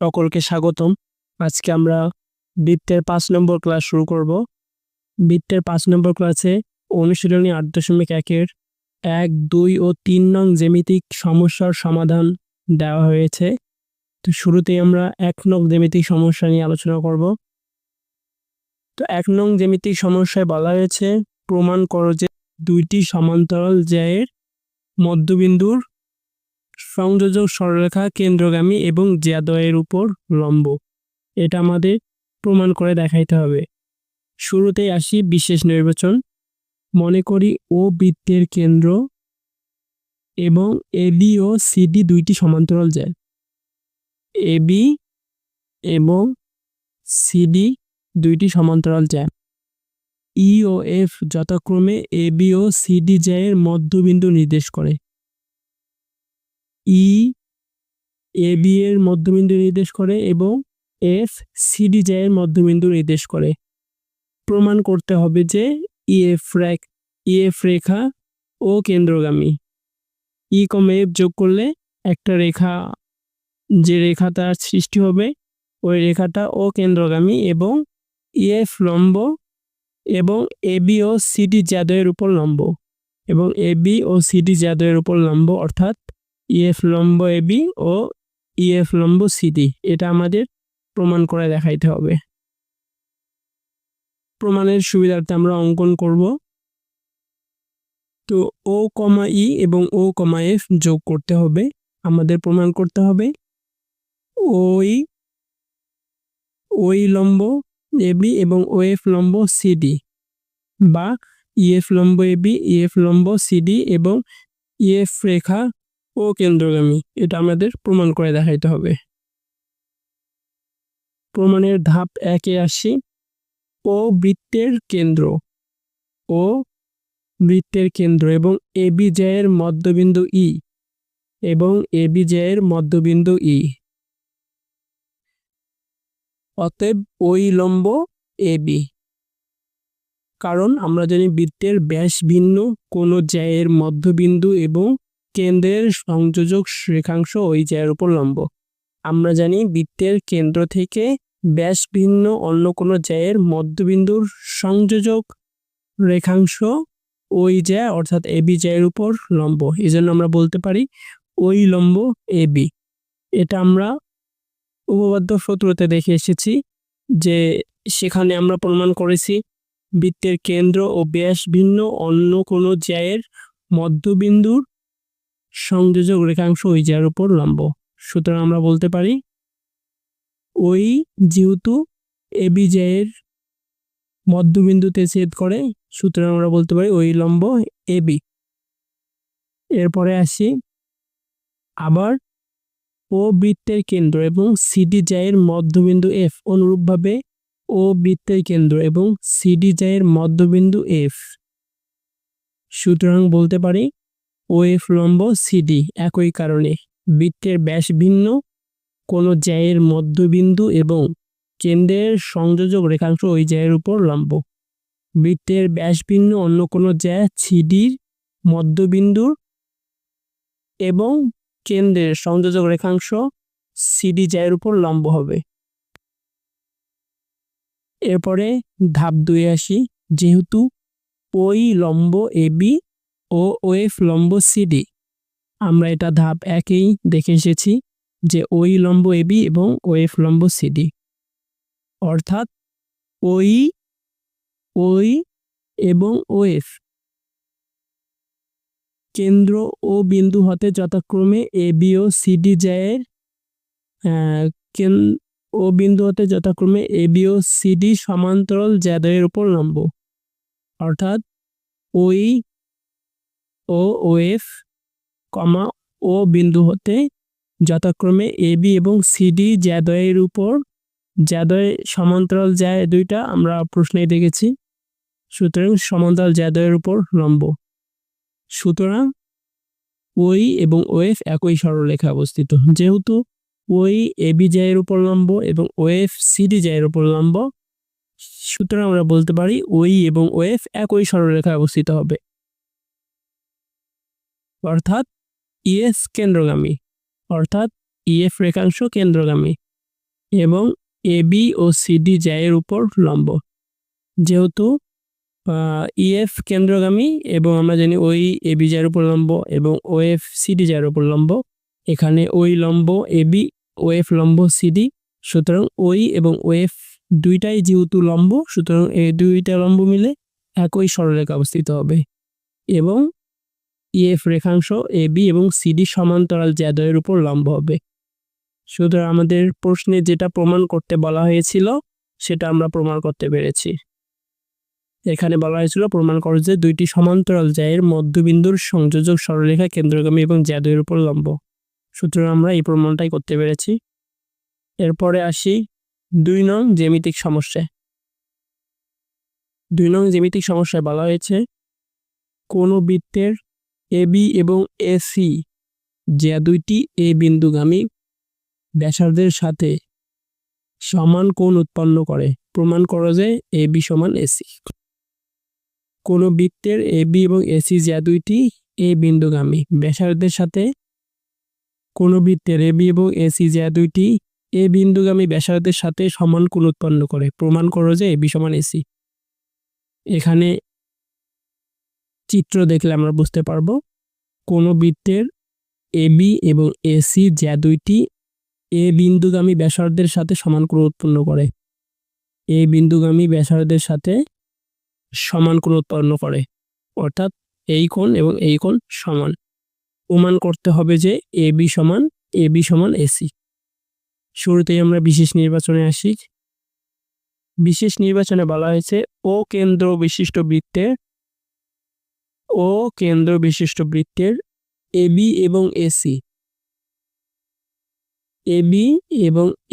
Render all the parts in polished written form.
সকলকে স্বাগতম। আজকে আমরা বৃত্তের 5 নম্বর ক্লাস শুরু করব। বৃত্তের 5 নম্বর ক্লাসে অনুশীলনী 8.1 1, 2 ও 3 নং জ্যামিতিক সমস্যার সমাধান দেওয়া হয়েছে। তো শুরুতেই আমরা 1 নং জ্যামিতিক সমস্যা নিয়ে আলোচনা করব। তো 1 নং জ্যামিতিক সমস্যায় বলা হয়েছে প্রমাণ করো যে দুইটি সমান্তরাল জ্যায়ের মধ্যবিন্দুর সংযোজক সরলরেখা কেন্দ্রগামী এবং জ্যাদ্বয়ের উপর লম্ব। এটা আমাদের প্রমাণ করে দেখাইতে হবে। শুরুতেই আসি বিশেষ নির্বাচন। মনে করি ও বৃত্তের কেন্দ্র এবং এবি ও সিডি দুইটি সমান্তরাল জ্যা। এবি এবং সিডি দুইটি সমান্তরাল জ্যা। ই ও এফ যথাক্রমে এবি ও সিডি জ্যায়ের মধ্যবিন্দু নির্দেশ করে। ই এবি এর মধ্যবিন্দু নির্দেশ করে এবং এফ সিডি জ্যায়ের মধ্যবিন্দু নির্দেশ করে। প্রমাণ করতে হবে যে ইএফ রেখা ও কেন্দ্রগামী। ই কমা এফ যোগ করলে একটা রেখা, যে রেখাটার সৃষ্টি হবে ওই রেখাটা ও কেন্দ্রগামী এবং ইএফ লম্ব এবং এবি ও সিডি জ্যাদ্বয়ের উপর লম্ব এবং এবি ও সিডি জ্যাদ্বয়ের উপর লম্ব, অর্থাৎ ইএফ লম্ব এবি ও ইএফ লম্ব সিডি। এটা আমাদের প্রমাণ করে দেখাইতে হবে। প্রমাণের সুবিধার্থে আমরা অঙ্কন করব। তো ও কমা ই এবং ও কমা এফ যোগ করতে হবে। আমাদের প্রমাণ করতে হবে ওই লম্ব এবি এবং ও এফ লম্ব সিডি, বা ইএফ লম্ব এবি, ইএফ লম্ব সিডি এবং ইএফ রেখা ও কেন্দ্রগামী। এটা আমাদের প্রমাণ করে দেখাইতে হবে। প্রমাণের ধাপ 1-এ আসি। ও বৃত্তের কেন্দ্র এবং এবি জ্যায়ের মধ্যবিন্দু ই এবং এবি জ্যায়ের মধ্যবিন্দু ই। অতএব ওই লম্ব এবি। কারণ আমরা জানি বৃত্তের ব্যাস ভিন্ন কোনো জ্যায়ের মধ্যবিন্দু এবং কেন্দ্রের সংযোজক রেখাংশ ওই জ্যায়ের উপর লম্ব। আমরা জানি বৃত্তের কেন্দ্র থেকে ব্যাস ভিন্ন অন্য কোনো জ্যায়ের মধ্যবিন্দুর সংযোজক রেখাংশ ওই জ্যা, অর্থাৎ এবি জ্যায়ের উপর লম্ব। এই জন্য আমরা বলতে পারি ওই লম্ব এবি। এটা আমরা উপপাদ্য সূত্রতে দেখে এসেছি, যে সেখানে আমরা প্রমাণ করেছি বৃত্তের কেন্দ্র ও ব্যাস ভিন্ন অন্য কোনো জ্যায়ের মধ্যবিন্দুর সংযোজক রেখাংশ ওই জ্যায়ের উপর লম্ব। সুতরাং আমরা বলতে পারি ওই, যেহেতু এবি জ্যায়ের মধ্যবিন্দুতে ছেদ করে, সুতরাং আমরা বলতে পারি ওই লম্ব এবি। এরপরে আসি আবার ও বৃত্তের কেন্দ্র এবং সিডি জ্যায়ের মধ্যবিন্দু এফ। অনুরূপভাবে ও বৃত্তের কেন্দ্র এবং সিডি জ্যায়ের মধ্যবিন্দু এফ। সুতরাং বলতে পারি ও এফ লম্ব সিডি। একই কারণে বৃত্তের ব্যাস ভিন্ন কোনো জ্যায়ের মধ্যবিন্দু এবং কেন্দ্রের সংযোজক রেখাংশ ওই জ্যায়ের উপর লম্ব। বৃত্তের ব্যাস ভিন্ন অন্য কোনো জ্যা সিডির মধ্যবিন্দুর এবং কেন্দ্রের সংযোজক রেখাংশ সিডি জ্যায়ের উপর লম্ব হবে। এরপরে ধাপ 2-এ আসি। যেহেতু ওই লম্ব এবি ও ওএফ লম্ব সিডি, আমরা এটা ধাপ 1-এই দেখে এসেছি যে ওই লম্ব এবি এবং ওএফ লম্ব সিডি, অর্থাৎ ওই এবং ওএফ কেন্দ্র ও বিন্দু হতে যথাক্রমে এবি ও সিডি জ্যায়ের এবি ও সিডি সমান্তরাল জ্যাদ্বয়ের উপর লম্ব, অর্থাৎ ওই ও ওএফ কমা ও বিন্দু হতে যথাক্রমে এবি এবং সিডি জ্যাদ্বয়ের উপর, জ্যাদ্বয় সমান্তরাল জ্যায় দুইটা আমরা প্রশ্নে দেখেছি, সুতরাং সমান্তরাল জ্যাদ্বয়ের উপর লম্ব। সুতরাং ওই এবং ওএফ একই সরলরেখায় অবস্থিত। যেহেতু ওই এবি জ্যায়ের উপর লম্ব এবং ওএফ সিডি জ্যায়ের উপর লম্ব, সুতরাং আমরা বলতে পারি ওই এবং ওএফ একই সরলরেখায় অবস্থিত হবে, অর্থাৎ ইএফ কেন্দ্রগামী, অর্থাৎ ইএফ রেখাংশ কেন্দ্রগামী। এবং এবি ও সিডি জ্যায়ের উপর লম্ব। যেহেতু ইএফ কেন্দ্রগামী এবং আমরা জানি ওই এবি জ্যায়ের উপর লম্ব এবং ওএফ সিডি জ্যায়ের উপর লম্ব, এখানে ওই লম্ব এবি, ওএফ লম্ব সিডি, সুতরাং ওই এবং ওএফ দুইটাই যেহেতু লম্ব, সুতরাং এই দুইটা লম্ব মিলে একই সরলরেখা অবস্থিত হবে এবং ইএফ রেখাংশ এবি এবং সিডি সমান্তরাল জ্যাদ্বয়ের উপর লম্ব হবে। সুতরাং আমাদের প্রশ্নে যেটা প্রমাণ করতে বলা হয়েছিল সেটা আমরা প্রমাণ করতে পেরেছি। এখানে বলা হয়েছিল প্রমাণ করো যে দুইটি সমান্তরাল জ্যায়ের মধ্যবিন্দুর সংযোজক সরলরেখা কেন্দ্রগামী এবং জ্যাদ্বয়ের উপর লম্ব। সুতরাং আমরা এই প্রমাণটাই করতে পেরেছি। এরপরে আসি 2 নং জ্যামিতিক সমস্যায়। 2 নং জ্যামিতিক সমস্যায় বলা হয়েছে কোন বৃত্তের এবি এবং এসি যা দুইটি এ বিন্দুগামী ব্যাসার্ধের সাথে সমান কোণ উৎপন্ন করে, প্রমাণ করো যে এবি সমান এসি। কোন বৃত্তের এবি এবং এসি যা দুইটি এ বিন্দুগামী ব্যাসার্ধের সাথে কোন বৃত্তের এবি এবং এসি যা দুইটি এ বিন্দুগামী ব্যাসার্ধের সাথে সমান কোণ উৎপন্ন করে, প্রমাণ করো যে এবি সমান এসি। এখানে চিত্র দেখলে আমরা বুঝতে পারবো কোন বৃত্তের এবি এবং এসি যা দুইটি এ বিন্দুগামী ব্যাসার্ধের সাথে সমান কোণ উৎপন্ন করে, এ বিন্দুগামী ব্যাসার্ধের সাথে সমান কোণ উৎপন্ন করে, অর্থাৎ এই কোণ এবং এই কোণ সমান। প্রমাণ করতে হবে যে এবি সমান এসি। শুরুতেই আমরা বিশেষ নির্বাচনে আসি। বিশেষ নির্বাচনে বলা হয়েছে ও কেন্দ্র বিশিষ্ট বৃত্তের এবি এবং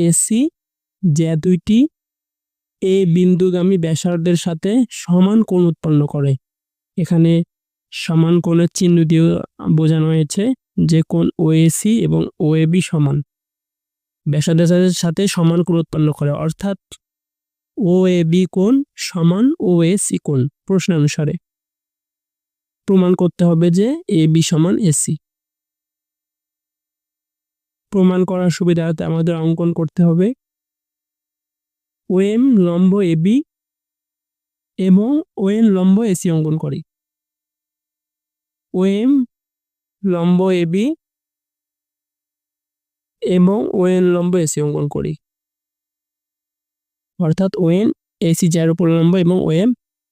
এসি যা দুইটি এ বিন্দুগামী ব্যাসার্ধের সাথে সমান কোণ উৎপন্ন করে। এখানে সমান কোণের চিহ্ন দিয়ে বোঝানো হয়েছে যে কোণ ওএসি এবং ওএবি সমান ব্যাসার্ধের সাথে সমান কোণ উৎপন্ন করে, অর্থাৎ ওএবি কোণ সমান ওএসি কোণ। প্রশ্নানুসারে প্রমাণ করতে হবে যে এবি সমান এসি। প্রমাণ করার সুবিধার্থে আমাদের অঙ্কন করতে হবে ওএম লম্ব এবি এবং ওএন লম্ব এসি অঙ্কন করি। ওএম লম্ব এবি এবং ওএন লম্ব এসি অঙ্কন করি, অর্থাৎ ওএন এসি জ্যায়ের উপর লম্ব এবং ওএম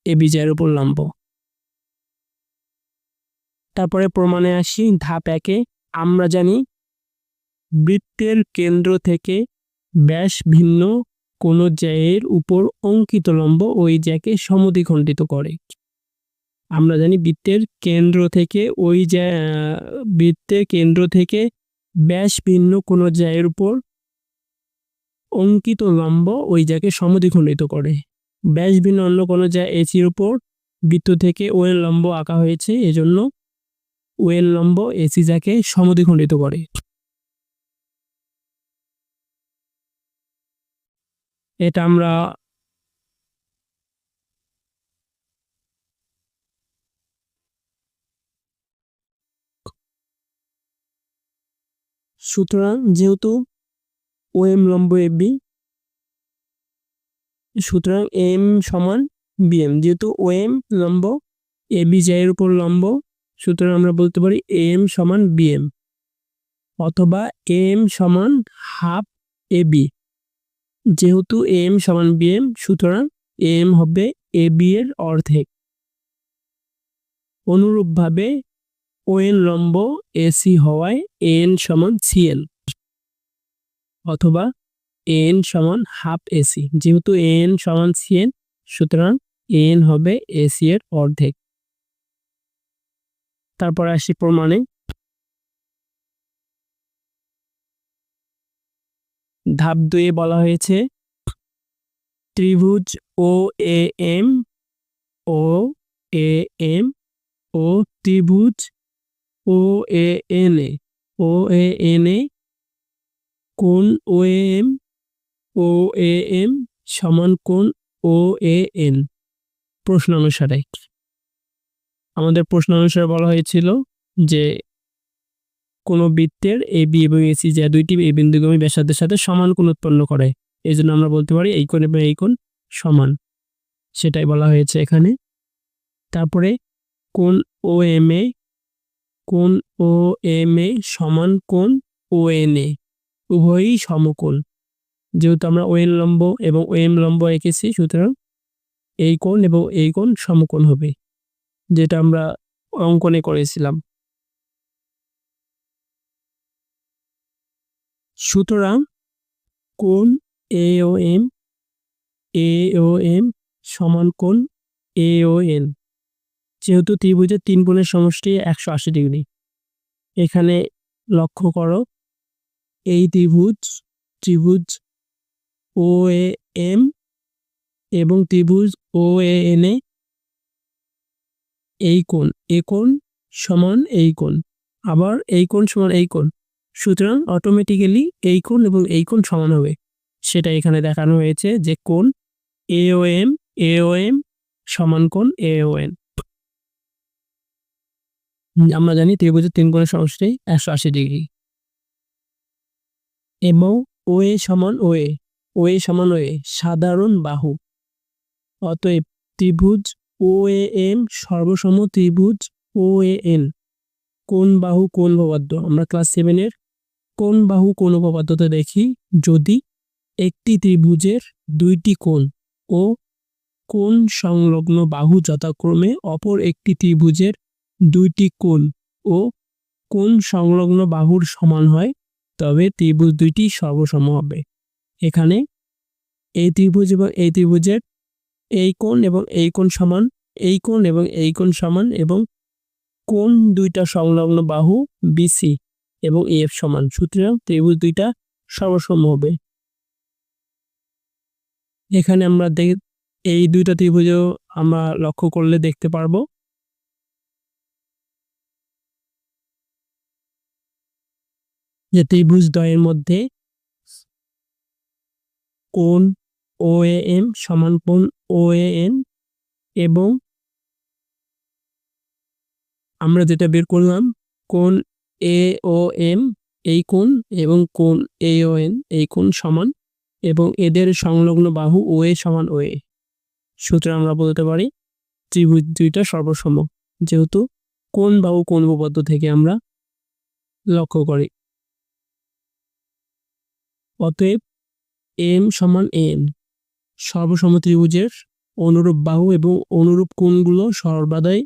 এবি জ্যায়ের উপর লম্ব। তারপরে প্রমাণে আসি ধাপ 1-এ। আমরা জানি বৃত্তের কেন্দ্র থেকে ব্যাস ভিন্ন কোন জ্যায়ের উপর অঙ্কিত লম্ব ওই জ্যাকে সমদ্বিখণ্ডিত করে। আমরা জানি বৃত্তের কেন্দ্র থেকে ব্যাস ভিন্ন কোন জ্যায়ের উপর অঙ্কিত লম্ব ওই জ্যাকে সমদ্বিখণ্ডিত করে। ব্যাস ভিন্ন অন্য কোন জ্যা এসির উপর বৃত্ত থেকে ওএন লম্ব আঁকা হয়েছে, এজন্য ওএন লম্ব এসি জ্যাকে সমদ্বিখণ্ডিত করে। এটা আমরা সুতরাং যেহেতু ওএম লম্ব এবি, সুতরাং এম সমান বিএম। যেহেতু ওএম লম্ব এবি জ্যায়ের উপর লম্ব, সুতরাং আমরা বলতে পারি এম সমান বিএম অথবা এম সমান হাফ এবি। যেহেতু এম সমান বিএম, সুতরাং এম হবে এবি এর অর্ধেক। অনুরূপভাবে ওএন লম্ব এসি হওয়ায় এন সমান সিএল অথবা এন সমান হাফ এসি। যেহেতু এন সমান সিএন, সুতরাং এন হবে এসি এর অর্ধেক। তারপর আসি প্রমাণে। ধাপ 2-এ বলা হয়েছে ত্রিভুজ ও এ এম ও ত্রিভুজ ও এ এন এ কোণ ও এ এম সমান কোণ ও এ এন। প্রশ্ন অনুসারে আমাদের প্রশ্ন অনুসারে বলা হয়েছিল যে কোনো বৃত্তের এ বি এবং এসি যা দুইটি এই বিন্দুগামী ব্যাসার্ধের সাথে সমান কোণ উৎপন্ন করে, এই জন্য আমরা বলতে পারি এই কোণ এবং এই কোণ সমান, সেটাই বলা হয়েছে এখানে। তারপরে কোণ ও এম এ, কোণ ও এম এ সমান কোণ ও এন এ, উভয়ই সমকোণ। যেহেতু আমরা ও এন লম্ব এবং ও এম লম্ব এঁকেছি, সুতরাং এই কোণ এবং এই কোণ সমকোণ হবে, যেটা আমরা অঙ্কনে করেছিলাম। সুতরাং কোণ এ ও এম সমান কোণ এ ও এন, যেহেতু ত্রিভুজের তিন কোণের সমষ্টি 180 ডিগ্রি। এখানে লক্ষ্য করো, এই ত্রিভুজ ও এ এম এবং ত্রিভুজ ও এ এন এ এই কোণ, এ কোণ সমান এই কোণ, আবার এই কোণ সমান এই কোণ, সুতরাং অটোমেটিক্যালি এই কোণ এবং এই কোণ সমান হবে। সেটা এখানে দেখানো হয়েছে যে কোণ এ ও এম সমান কোণ এ ও এন। আমরা জানি ত্রিভুজের তিন কোণের সমষ্টি 180 ডিগ্রি। এবং ও এ সমান ও এ সমান ও এ সাধারণ বাহু। অতএব ত্রিভুজ ও এ এম সর্বসম ত্রিভুজ ও এ এন কোণ বাহু কোণ উপপাদ্য। আমরা ক্লাস 7-এর কোণ বাহু কোণ উপপাদ্যতে দেখি, যদি একটি ত্রিভুজের দুইটি কোণ ও কোণ সংলগ্ন বাহু যথাক্রমে অপর একটি ত্রিভুজের দুইটি কোণ ও কোণ সংলগ্ন বাহুর সমান হয়, তবে ত্রিভুজ দুইটি সর্বসম হবে। এখানে এই ত্রিভুজ এবং এই ত্রিভুজের এই কোণ এবং এই কোণ সমান, এই কোণ এবং এই কোণ সমান, এবং কোণ দুইটা সংলগ্ন বাহু বিসি এবং এফ সমান, সুতরাং ত্রিভুজ দুইটা সর্বসম হবে। এখানে আমরা এই দুইটা ত্রিভুজও আমরা লক্ষ্য করলে দেখতে পারবো যে ত্রিভুজ দ্বয়ের মধ্যে কোণ ও এ এম সমান কোণ ও এ এন, এবং আমরা যেটা বের করলাম কোণ এ ও এম এই কোণ এবং কোণ এ ও এন এই কোণ সমান, এবং এদের সংলগ্ন বাহু ও এ সমান ও এ, সুতরাং আমরা বলতে পারি ত্রিভুজ দুইটা সর্বসম, যেহেতু কোণ বাহু কোণ উপপাদ্য থেকে আমরা লক্ষ্য করি। অতএব এম সমান এন সর্বসম ত্রিভুজের অনুরূপ বাহু এবং অনুরূপ কোণগুলো সর্বদাই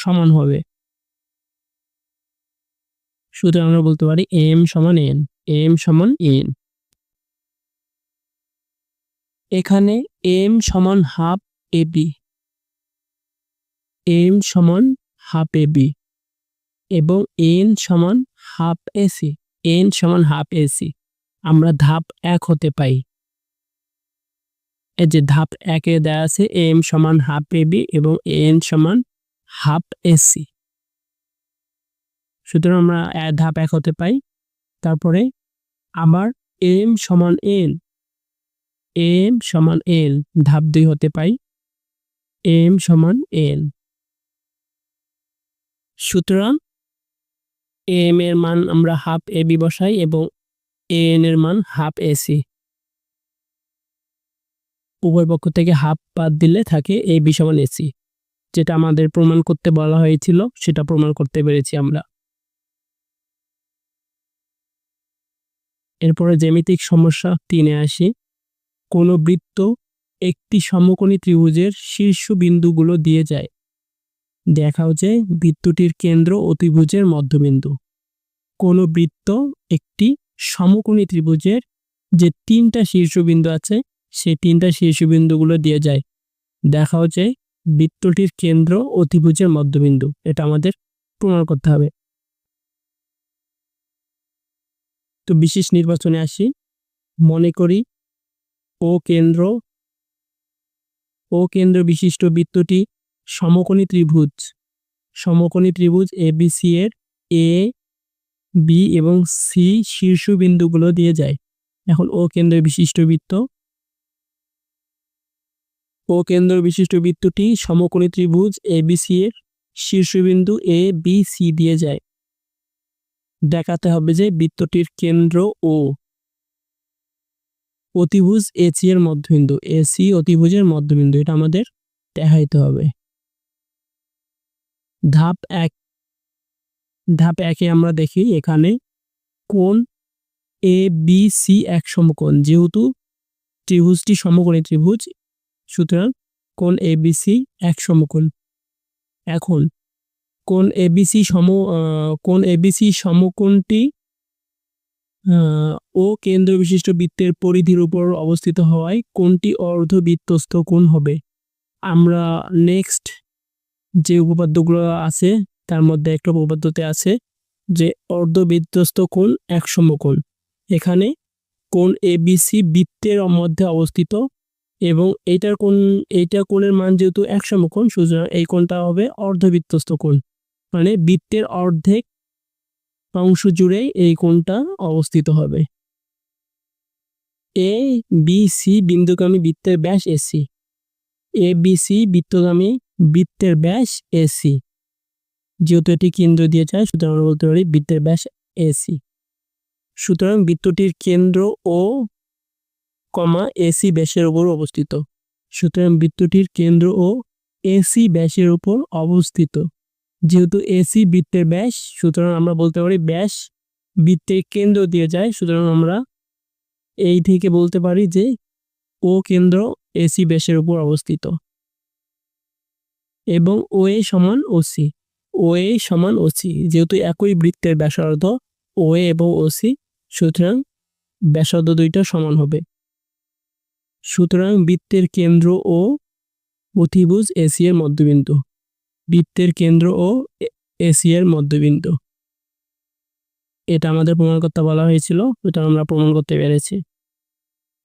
সমান হবে, সুতরাং আমরা বলতে পারি এম সমান এন। এখানে এম সমান হাফ এ বি, এম সমান হাফ এ বি এবং এন সমান হাফ এসি, আমরা ধাপ 1 হতে পাই। এই যে ধাপ 1-এ দেওয়া আছে এম সমান হাফ এ বি এবং এন সমান হাফ এসি, সুতরাং আমরা ধাপ 1 হতে পাই। তারপরে আবার এম সমান এন, ধাপ 2 হতে পাই এম সমান এন, সুতরাং এম এর মান আমরা হাফ এ বি বসাই এবং এন এর মান হাফ এসি, উভয় পক্ষ থেকে হাফ বাদ দিলে থাকে এ বি সমান এসি, যেটা আমাদের প্রমাণ করতে বলা হয়েছিল সেটা প্রমাণ করতে পেরেছি আমরা। এরপরে জ্যামিতিক সমস্যা 3-এ আসি। কোনো বৃত্ত একটি সমকোণী ত্রিভুজের শীর্ষ বিন্দুগুলো দিয়ে যায়, দেখাও যে বৃত্তটির কেন্দ্র ও ত্রিভুজের মধ্যবিন্দু। কোনো বৃত্ত একটি সমকোণী ত্রিভুজের যে 3টা শীর্ষবিন্দু আছে সেই 3টা শীর্ষবিন্দুগুলো দিয়ে যায়, দেখাও যে বৃত্তটির কেন্দ্র ও ত্রিভুজের মধ্যবিন্দু। এটা আমাদের প্রমাণ করতে হবে। তো বিশেষ নির্বাচনে আসি। মনে করি ও কেন্দ্র বিশিষ্ট বৃত্তটি সমকোণী ত্রিভুজ এবিসি এর এ বি এবং সি শীর্ষবিন্দুগুলো দিয়ে যায়। এখন ও কেন্দ্র বিশিষ্ট বৃত্তটি সমকোণী ত্রিভুজ এবিসি এর শীর্ষবিন্দু এ বি সি দিয়ে যায়। দেখাতে হবে যে বৃত্তটির কেন্দ্র ও অতিভুজ এসি এর মধ্যবিন্দু, এসি অতিভুজের মধ্যবিন্দু, এটা আমাদের দেখাইতে হবে। ধাপ 1, ধাপ 1-এ আমরা দেখি এখানে কোণ এ বি সি এক সমকোণ, যেহেতু ত্রিভুজটি সমকোণী ত্রিভুজ, সুতরাং কোণ এ বি সি এক সমকোণ। এখন কোণ এবিসি সমকোণটি ও কেন্দ্র বিশিষ্ট বৃত্তের পরিধির উপর অবস্থিত হওয়ায় কোণটি অর্ধবৃত্তস্থ কোণ হবে। আমরা নেক্সট যে উপপাদ্যগুলো আছে তার মধ্যে একটা উপপাদ্যতে আছে যে অর্ধবৃত্তস্থ কোণ এক সমকোণ। এখানে কোণ এবিসি বৃত্তের মধ্যে অবস্থিত এবং এইটা কোণের মান যেহেতু এক সমকোণ, সুতরাং এই কোণটা হবে অর্ধবৃত্তস্থ কোণ, মানে বৃত্তের অর্ধেক অংশ জুড়েই এই কোণটা অবস্থিত হবে। এ বি সি বিন্দুগামী বৃত্তের ব্যাস এসি, এ বি সি বৃত্তগামী বৃত্তের ব্যাস এসি, যেহেতু এটি কেন্দ্র দিয়ে যায় সুতরাং আমরা বলতে পারি বৃত্তের ব্যাস এসি। সুতরাং বৃত্তটির কেন্দ্র ও এসি ব্যাসের উপর অবস্থিত। সুতরাং বৃত্তটির কেন্দ্র ও এসি ব্যাসের উপর অবস্থিত। যেহেতু এসি বৃত্তের ব্যাস, সুতরাং আমরা বলতে পারি ব্যাস বৃত্তের কেন্দ্র দিয়ে যায়, সুতরাং আমরা এই থেকে বলতে পারি যে ও কেন্দ্র এসি ব্যাসের উপর অবস্থিত। এবং ও এ সমান ওসি, ও এ সমান ওসি, যেহেতু একই বৃত্তের ব্যাসার্ধ ও এ এবং ওসি, সুতরাং ব্যাসার্ধ দুইটা সমান হবে। সুতরাং বৃত্তের কেন্দ্র ও অতিভুজ এসি এর মধ্যবিন্দু, বৃত্তের কেন্দ্র ও এসি এর মধ্যবিন্দু, এটা আমাদের প্রমাণ করতে বলা হয়েছিল, এটা আমরা প্রমাণ করতে পেরেছি।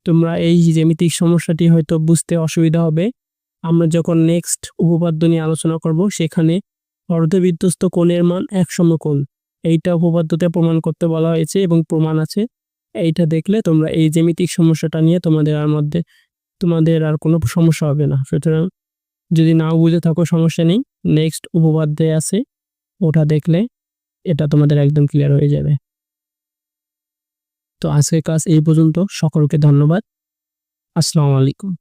তোমরা এই জ্যামিতিক সমস্যাটি হয়তো বুঝতে অসুবিধা হবে। আমরা যখন নেক্সট উপপাদ্য নিয়ে আলোচনা করব সেখানে অর্ধবৃত্তস্থ কোণের মান এক সমকোণ, এইটা উপপাদ্যতে প্রমাণ করতে বলা হয়েছে এবং প্রমাণ আছে। এইটা দেখলে তোমরা এই জ্যামিতিক সমস্যাটা নিয়ে তোমাদের আর কোনো সমস্যা হবে না। সুতরাং যদি নাও বুঝে থাকো সমস্যা নেই, নেক্সট উপপাদ্যে আছে, ওটা দেখলে এটা তোমাদের একদম ক্লিয়ার হয়ে যাবে। তো আজকের ক্লাস এই পর্যন্ত, সকলকে ধন্যবাদ। আসসালামু আলাইকুম।